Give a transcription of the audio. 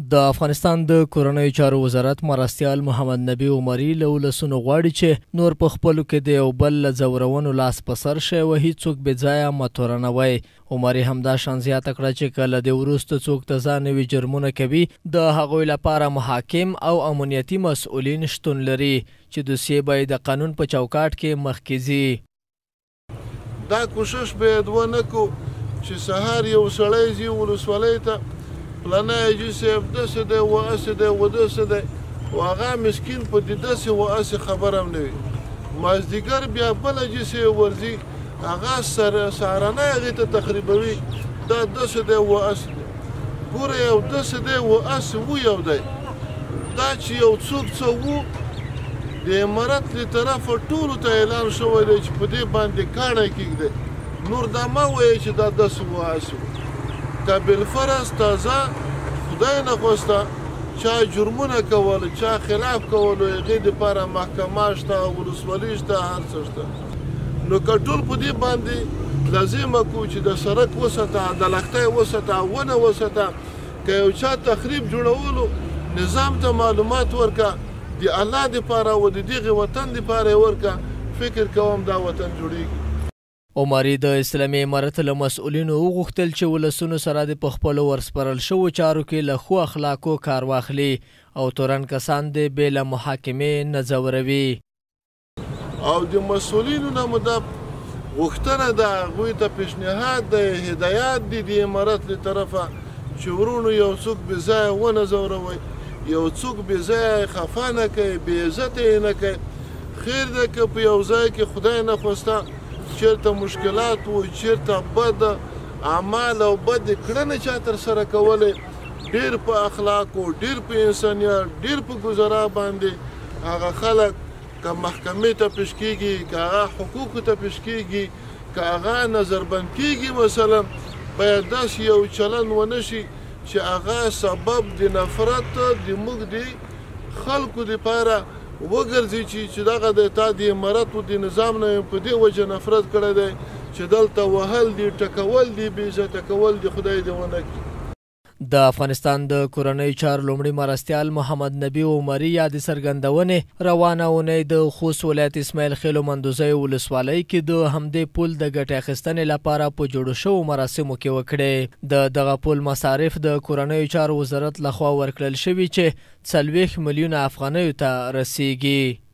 د افغانستان د کورنیو چارو وزارت مرستیال محمد نبی عمري له ولسونو غواړي چې نور په خپلو کې د یو بل له ځورونو لاس په سر شي او هیڅوک بې ځایه مه تورنوي. عمري همدا شان زیاته کړه چې کله د وروسته څوک د ځان نوي جرمونه کوي د هغوی لپاره محاکم او امنیتي مسؤلین شتون لري چې دوسیې به د قانون په چوکاټ کې مخکې ځي. دا کوشش باید ونه کړو چې سهار یو سړی ځي ولسوالۍ ته پلانه حاجي صاحب داسې دی و هسې دی و داسې دی و هغه مسکین په دې داسې و هسې خبر هم نه وي. مازدیګر بیا بل حاجي صاحب ورځي هغه سهارنی هغې ته تخریبوي دا داسې دی و هسې دی. ګوره یو داسې دی و هسې و یو دی دا چې یو څوک څه و د امارت له طرفه ټولو ته اعلان شوی دی چې په دې باندې کاڼی کېږدئ. نور دا مه وایئ چې دا داسې و هسې و. که بالفرض تازه خدای نخواسته چا جرمونه کول چا خلاف کول هغې دپاره محکمه شته ولسوالي شته هر څه شته. نو که ټول په دې باندې لازمه کړو چې د سړک وساته د لښتۍ وساته ونه وساته که یو چا تخریب جوړولو نظام ته معلومات ورکړه د الله دپاره او د دغې وطن دپاره یې ورکړه فکر کوم دا وطن جوړیږي. عمري د اسلامي امارت له مسؤلینو وغوښتل چې ولسونو سره د په خپلو ورسپارل شوو چارو کې له ښو اخلاقو کار واخلي او تورن کسان د بې له محاکمې نه ځوروي. او د مسؤلینو نه مو دا غوښتنه ده هغوی ته پیشنهاد دی هدایات دي د امارت له طرفه چې ورونو یو څوک بې ځایه ونه ځوروئ یو څوک بې ځایه خفه نه کوئ بې عزته یې نه کوئ. خیر ده که په یو ځای کې خدای نخواسته چیرته مشکلات و چیرته بد اعمال او بد کړنې چا تر سره کولی ډېر په اخلاقو ډېر په انسانیت ډېر په ګذرا باندې هغه خلک که محکمې ته پیش کېږي که هغه حقوقو ته پیش کېږي که هغه نظربند کېږي مثلا باید داسې یو چلند ونه شي چې هغه سبب د نفرت د موږ د خلکو دپاره وګرځي چې دغه د تا د امارت و د نظام نه په دې وجه نفرت کړی دی چې دلته وهل دي ټکول دي بې عزته کول دي خدای دې ونه کړي. د افغانستان د کورنیو چارو لومړي مرستیال محمد نبی عمري یادې څرګندونې روانه اونۍ د خوست ولایت اسماعیل خیل مندوزی ولسوالۍ کې د همدې پل د ګټې اخیستنې لپاره په جوړو شوو مراسمو کې وکړې. د دغه پل مصارف د کورنیو چارو وزارت لخوا ورکړل شوي چې 40 میلیونه افغانیو ته رسیږي.